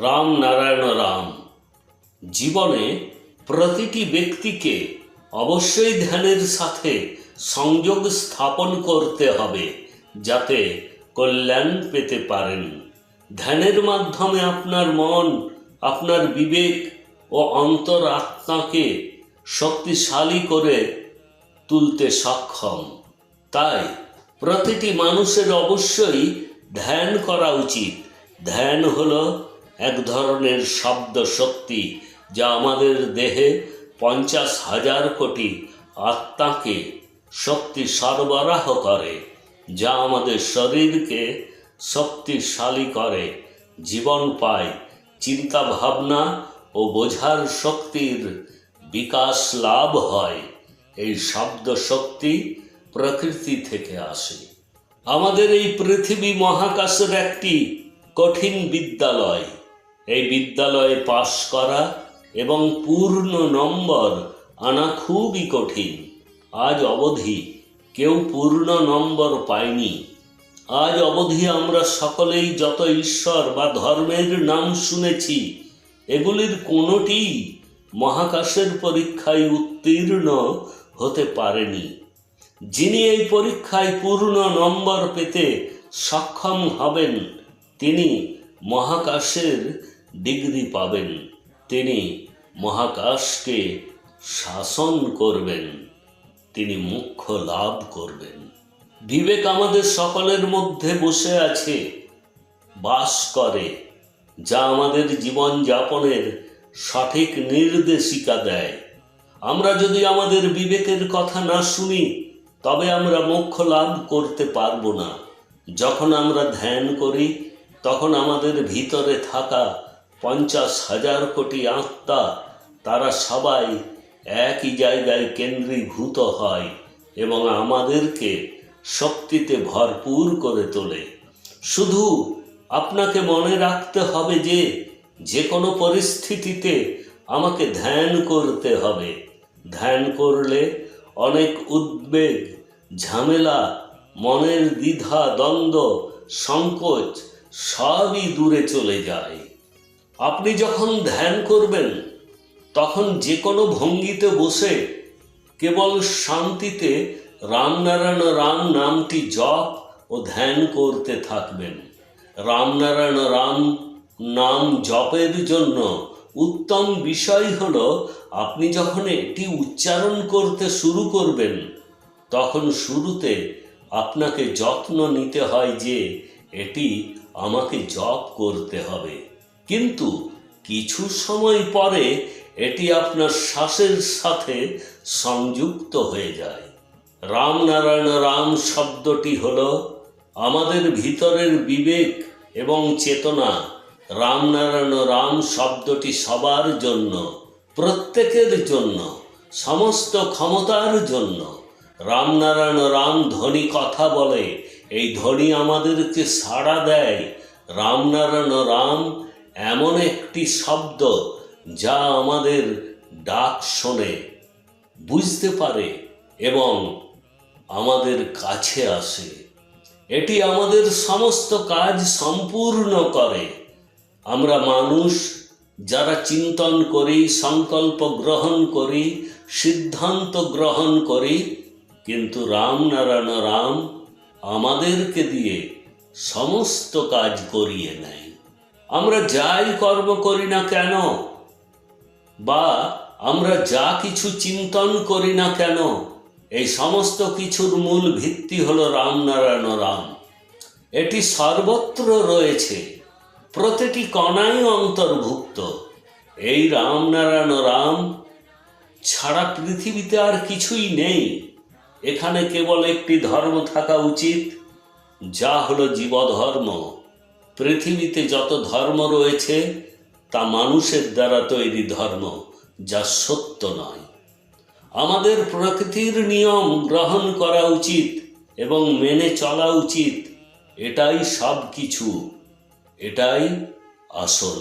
রাম নারায়ণ রাম। জীবনে প্রতিটি ব্যক্তিকে অবশ্যই ধ্যানের সাথে সংযোগ স্থাপন করতে হবে, যাতে কল্যাণ পেতে পারেন। ধ্যানের মাধ্যমে আপনার মন, আপনার বিবেক ও অন্তরাত্মাকে শক্তিশালী করে তুলতে সক্ষম। তাই প্রতিটি মানুষের অবশ্যই ধ্যান করা উচিত। ধ্যান হলো এক ধরনের শব্দ শক্তি, যা আমাদের দেহে 50,000 কোটি আত্মাকে শক্তি সরবরাহ করে, যা আমাদের শরীরকে শক্তিশালী করে, জীবন পায়, চিন্তা ভাবনা ও বোঝার শক্তির বিকাশ লাভ হয়। এই শব্দ শক্তি প্রকৃতি থেকে আসে। আমাদের এই পৃথিবী মহাকাশের একটি কঠিন বিদ্যালয়। এই বিদ্যালয়ে পাশ করা এবং পূর্ণ নম্বর আনা খুবই কঠিন। আজ অবধি কেউ পূর্ণ নম্বর পায়নি। আজ অবধি আমরা সকলেই যত ঈশ্বর বা ধর্মের নাম শুনেছি, এগুলির কোনোটিই মহাকাশের পরীক্ষায় উত্তীর্ণ হতে পারেনি। যিনি এই পরীক্ষায় পূর্ণ নম্বর পেতে সক্ষম হবেন, তিনি মহাকাশের ডিগ্রি পাবেন। তিনি মহাকাশকে শাসন করবেন, তিনি মোক্ষ লাভ করবেন। বিবেক আমাদের সকলের মধ্যে বসে আছে, বাস করে, যা আমাদের জীবন যাপনের সঠিক নির্দেশিকা দেয়। আমরা যদি আমাদের বিবেকের কথা না শুনি, তবে আমরা মোক্ষ লাভ করতে পারবো না। যখন আমরা ধ্যান করি, তখন আমাদের ভিতরে থাকা 50,000 কোটি আত্মা, তারা সবাই একই জায়গায় কেন্দ্রীভূত হয় এবং আমাদেরকে শক্তিতে ভরপুর করে তোলে। শুধু আপনাকে মনে রাখতে হবে যে যে কোনো পরিস্থিতিতে আমাকে ধ্যান করতে হবে। ধ্যান করলে অনেক উদ্বেগ, ঝামেলা, মনের দ্বিধা, দ্বন্দ্ব, সংকোচ সবই দূরে চলে যায়। আপনি যখন ধ্যান করবেন, তখন যে কোনো ভঙ্গিতে বসে কেবল শান্তিতে রামনারায়ণ রাম নামটি জপ ও ধ্যান করতে থাকবেন। রামনারায়ণ রাম নাম জপের জন্য উত্তম বিষয় হলো, আপনি যখন এটি উচ্চারণ করতে শুরু করবেন, তখন শুরুতে আপনাকে যত্ন নিতে হয় যে এটি আমাকে জপ করতে হবে। কিন্তু কিছু সময় পরে এটি আপনার শ্বাসের সাথে সংযুক্ত হয়ে যায়। রামনারায়ণ রাম শব্দটি হলো আমাদের ভিতরের বিবেক এবং চেতনা। রামনারায়ণ রাম শব্দটি সবার জন্য, প্রত্যেকের জন্য, সমস্ত ক্ষমতার জন্য। রামনারায়ণ রাম ধ্বনি কথা বলে, এই ধ্বনি আমাদেরকে সাড়া দেয়। রামনারায়ণ রাম এমন একটি শব্দ যা আমাদের ডাক শোনে, বুঝতে পারে এবং আমাদের কাছে আসে। এটি আমাদের সমস্ত কাজ সম্পূর্ণ করে। আমরা মানুষ যারা চিন্তন করি, সংকল্প গ্রহণ করি, সিদ্ধান্ত গ্রহণ করি, কিন্তু রামনারায়ণ রাম আমাদেরকে দিয়ে সমস্ত কাজ করিয়ে নেয়। আমরা যাই কর্ম করি না কেন, বা আমরা যা কিছু চিন্তন করি না কেন, এই সমস্ত কিছুর মূল ভিত্তি হলো রামনারায়ণ রাম। এটি সর্বত্র রয়েছে, প্রতিটি কণাই অন্তর্ভুক্ত। এই রামনারায়ণ রাম ছাড়া পৃথিবীতে আর কিছুই নেই। এখানে কেবল একটি ধর্ম থাকা উচিত, যা হলো জীবধর্ম। পৃথিবীতে যত ধর্ম রয়েছে তা মানুষের দ্বারা তৈরি ধর্ম, যা সত্য নয়। আমাদের প্রকৃতির নিয়ম গ্রহণ করা উচিত এবং মেনে চলা উচিত। এটাই সব কিছু, এটাই আসল।